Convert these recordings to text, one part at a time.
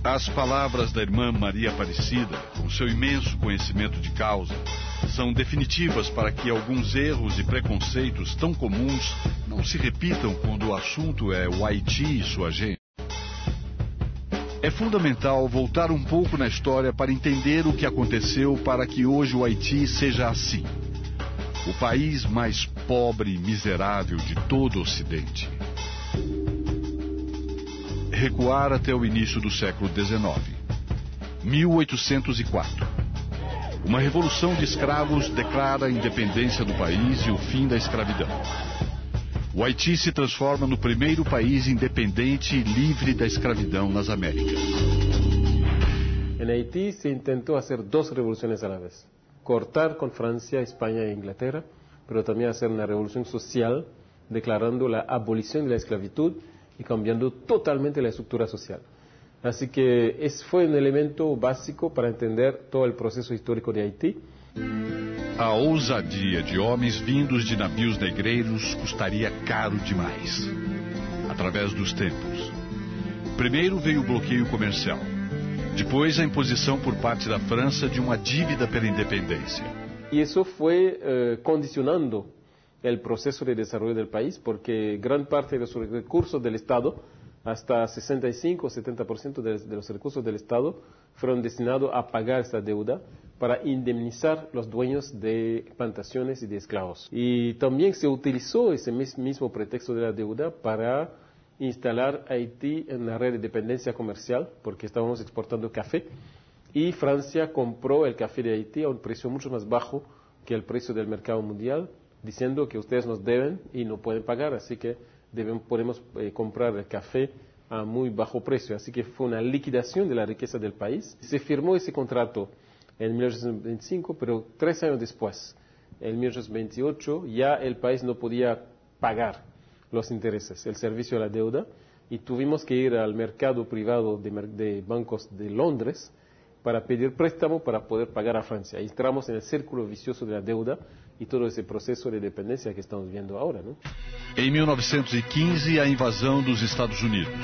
As palavras da irmã Maria Aparecida, com seu imenso conhecimento de causa, são definitivas para que alguns erros e preconceitos tão comuns não se repitam quando o assunto é o Haiti e sua gente. É fundamental voltar um pouco na história para entender o que aconteceu para que hoje o Haiti seja assim. O país mais pobre e miserável de todo o Ocidente. Recuar até o início do século XIX. 1804. Uma revolução de escravos declara a independência do país e o fim da escravidão. O Haiti se transforma no primeiro país independente e livre da escravidão nas Américas. En Haití se intentó hacer dos revoluciones a la vez. Cortar con Francia, España e Inglaterra, pero también hacer una revolución social, declarando la abolición de la esclavitud y cambiando totalmente la estructura social. Así que fue un elemento básico para entender todo el proceso histórico de Haití. A ousadia de homens vindos de navios negreiros custaria caro demais. Através dos tempos. Primeiro veio o bloqueio comercial. Depois a imposição por parte da França de uma dívida pela independência. Y eso fue condicionando el proceso de desarrollo del país, porque gran parte de los recursos del Estado, hasta 65 o 70% de los recursos del Estado, fueron destinados a pagar esta deuda para indemnizar los dueños de plantaciones y de esclavos. Y también se utilizó ese mismo pretexto de la deuda para instalar a Haití en la red de dependencia comercial, porque estábamos exportando café, y Francia compró el café de Haití a un precio mucho más bajo que el precio del mercado mundial, diciendo que ustedes nos deben y no pueden pagar, así que podemos comprar el café a muy bajo precio. Así que fue una liquidación de la riqueza del país. Se firmó ese contrato en 1825, pero 3 años después, en 1828, ya el país no podía pagar los intereses, el servicio de la deuda, y tuvimos que ir al mercado privado de bancos de Londres para pedir préstamo para poder pagar a Francia. Ahí entramos en el círculo vicioso de la deuda y todo ese proceso de dependencia que estamos viendo ahora, ¿no? Em 1915, a invasão dos Estados Unidos.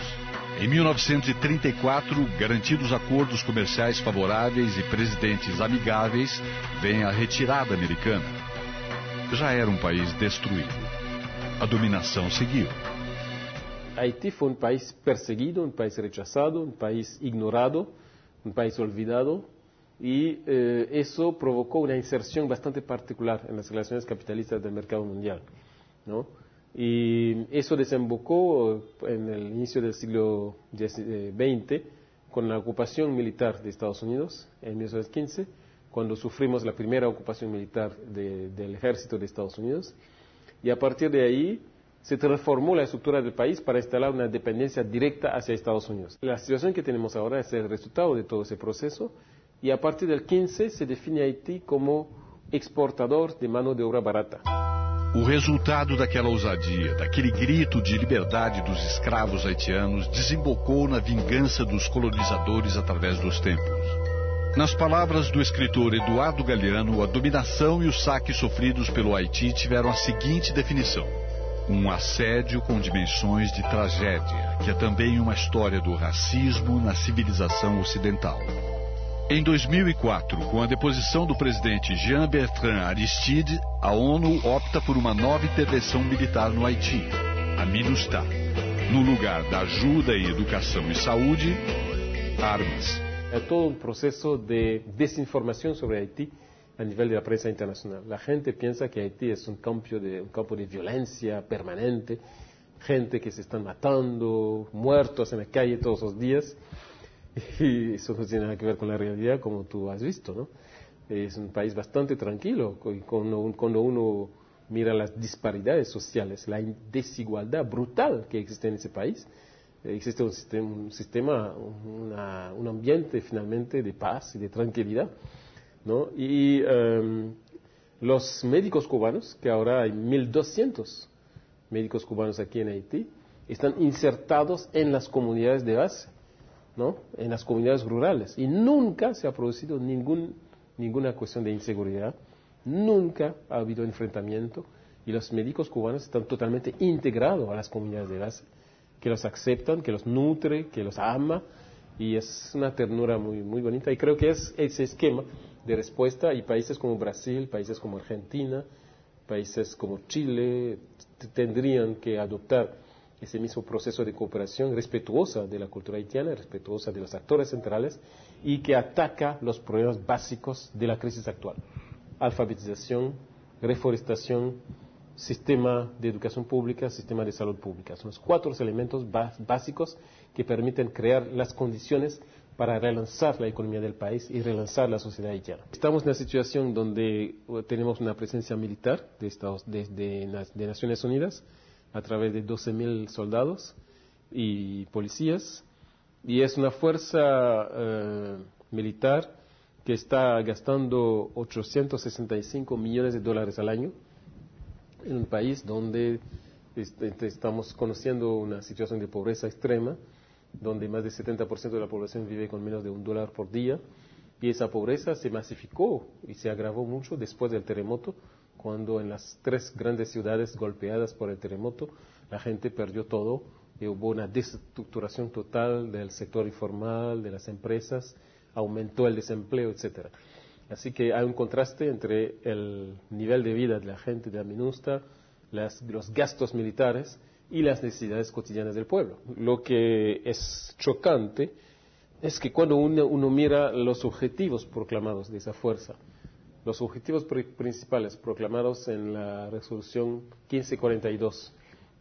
Em 1934, garantidos acordos comerciais favoráveis e presidentes amigáveis, vem a retirada americana. Já era um país destruído. A dominação seguiu. Haití fue un país perseguido, un país rechazado, un país ignorado, un país olvidado, y eso provocó una inserción bastante particular en las relaciones capitalistas del mercado mundial, ¿no? Y eso desembocó en el inicio del siglo XX con la ocupación militar de Estados Unidos en 1915, cuando sufrimos la primera ocupación militar del ejército de Estados Unidos, y a partir de ahí se transformó la estructura del país para instalar una dependencia directa hacia Estados Unidos. La situación que tenemos ahora es el resultado de todo ese proceso, y a partir del 15 se define Haití como exportador de mano de obra barata. O resultado daquela ousadia, daquele grito de liberdade dos escravos haitianos, desembocou na vingança dos colonizadores através dos tempos. Nas palavras do escritor Eduardo Galeano, a dominação e os saques sofridos pelo Haiti tiveram a seguinte definição: um assédio com dimensões de tragédia, que é também uma história do racismo na civilização ocidental. Em 2004, com a deposição do presidente Jean-Bertrand Aristide, a ONU opta por uma nova intervenção militar no Haiti, a MINUSTAH. No lugar da ajuda em educação e saúde, armas. É todo um processo de desinformação sobre Haití a nível da prensa internacional. A gente pensa que Haití é um campo de violência permanente, gente que se está matando, muertos na calle todos os dias. Y eso no tiene nada que ver con la realidad, como tú has visto, ¿no? Es un país bastante tranquilo, y cuando uno mira las disparidades sociales, la desigualdad brutal que existe en ese país, existe un sistema, un ambiente finalmente de paz y de tranquilidad, ¿no? Y los médicos cubanos, que ahora hay 1.200 médicos cubanos aquí en Haití, están insertados en las comunidades de base, ¿no? En las comunidades rurales, y nunca se ha producido ninguna cuestión de inseguridad, nunca ha habido enfrentamiento, y los médicos cubanos están totalmente integrados a las comunidades de base, que los aceptan, que los nutre, que los ama, y es una ternura muy, muy bonita, y creo que es ese esquema de respuesta, y países como Brasil, países como Argentina, países como Chile, tendrían que adoptar ese mismo proceso de cooperación respetuosa de la cultura haitiana, respetuosa de los actores centrales, y que ataca los problemas básicos de la crisis actual: alfabetización, reforestación, sistema de educación pública, sistema de salud pública. Son los 4 elementos básicos que permiten crear las condiciones para relanzar la economía del país y relanzar la sociedad haitiana. Estamos en una situación donde tenemos una presencia militar de Naciones Unidas a través de 12.000 soldados y policías, y es una fuerza militar que está gastando 865 millones de dólares al año en un país donde estamos conociendo una situación de pobreza extrema, donde más del 70% de la población vive con menos de $1 por día, y esa pobreza se masificó y se agravó mucho después del terremoto, cuando en las 3 grandes ciudades golpeadas por el terremoto la gente perdió todo y hubo una desestructuración total del sector informal, de las empresas, aumentó el desempleo, etcétera. Así que hay un contraste entre el nivel de vida de la gente de la MINUSTAH, los gastos militares y las necesidades cotidianas del pueblo. Lo que es chocante es que cuando uno mira los objetivos proclamados de esa fuerza, los objetivos principales proclamados en la resolución 1542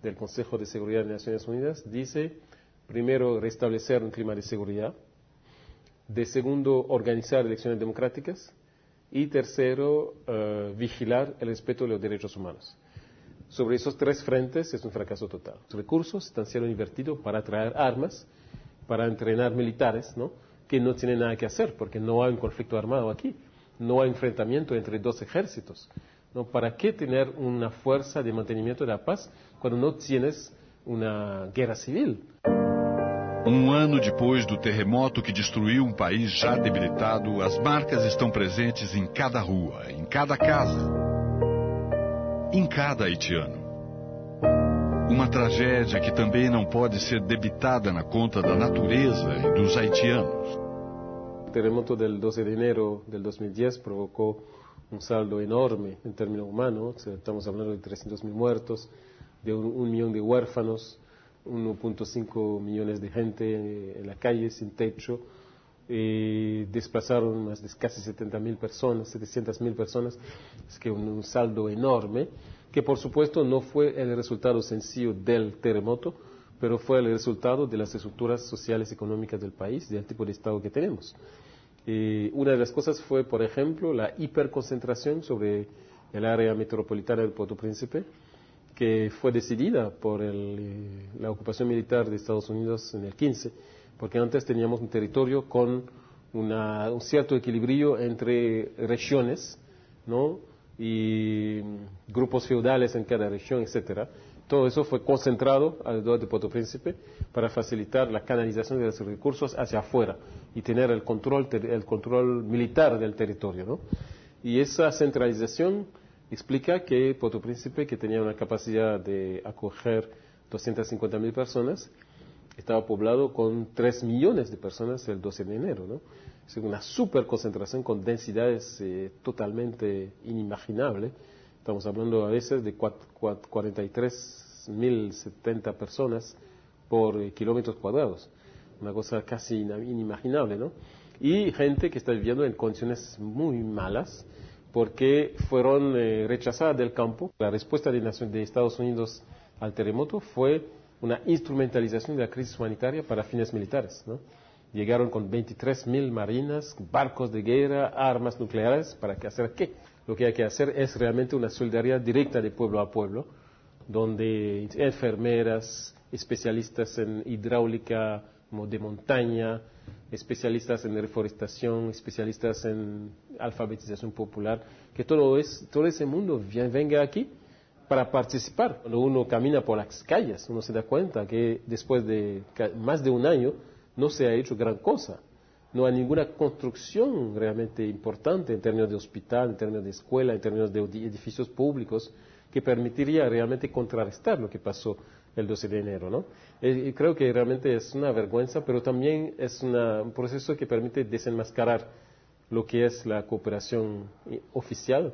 del Consejo de Seguridad de Naciones Unidas, dice: primero, restablecer un clima de seguridad; de segundo, organizar elecciones democráticas; y tercero, vigilar el respeto de los derechos humanos. Sobre esos 3 frentes es un fracaso total. Los recursos están siendo invertidos para traer armas, para entrenar militares, ¿no?, que no tienen nada que hacer, porque no hay un conflicto armado aquí, no hay enfrentamiento entre 2 ejércitos, ¿no? ¿Para qué tener una fuerza de mantenimiento de la paz cuando no tienes una guerra civil? Ano depois do terremoto que destruiu um país já debilitado, as marcas estão presentes em cada rua, em cada casa, em cada haitiano. Uma tragédia que também não pode ser debitada na conta da natureza e dos haitianos. El terremoto del 12 de enero del 2010 provocó un saldo enorme en términos humanos. Estamos hablando de 300.000 muertos, de 1 millón de huérfanos, 1.5 millones de gente en la calle sin techo, desplazaron más de casi 700.000 personas, es que un saldo enorme, que por supuesto no fue el resultado sencillo del terremoto, pero fue el resultado de las estructuras sociales y económicas del país, del tipo de Estado que tenemos. Una de las cosas fue, por ejemplo, la hiperconcentración sobre el área metropolitana del Puerto Príncipe, que fue decidida por la ocupación militar de Estados Unidos en el 15, porque antes teníamos un territorio con un cierto equilibrio entre regiones, ¿no?, y grupos feudales en cada región, etcétera. Todo eso fue concentrado alrededor de Puerto Príncipe para facilitar la canalización de los recursos hacia afuera y tener el control militar del territorio, ¿no? Y esa centralización explica que Puerto Príncipe, que tenía una capacidad de acoger 250.000 personas, estaba poblado con 3 millones de personas el 12 de enero, ¿no? Es una superconcentración con densidades totalmente inimaginables. Estamos hablando a veces de 43.070 personas por kilómetros cuadrados. Una cosa casi inimaginable, ¿no? Y gente que está viviendo en condiciones muy malas porque fueron rechazadas del campo. La respuesta de Estados Unidos al terremoto fue una instrumentalización de la crisis humanitaria para fines militares, ¿no? Llegaron con 23.000 marinas, barcos de guerra, armas nucleares. ¿Para qué hacer qué? Lo que hay que hacer es realmente una solidaridad directa de pueblo a pueblo, donde enfermeras, especialistas en hidráulica de montaña, especialistas en reforestación, especialistas en alfabetización popular, que todo ese mundo venga aquí para participar. Cuando uno camina por las calles, uno se da cuenta que después de más de un año no se ha hecho gran cosa. No hay ninguna construcción realmente importante en términos de hospital, en términos de escuela, en términos de edificios públicos que permitiría realmente contrarrestar lo que pasó el 12 de enero, ¿no? Y creo que realmente es una vergüenza, pero también es un proceso que permite desenmascarar lo que es la cooperación oficial.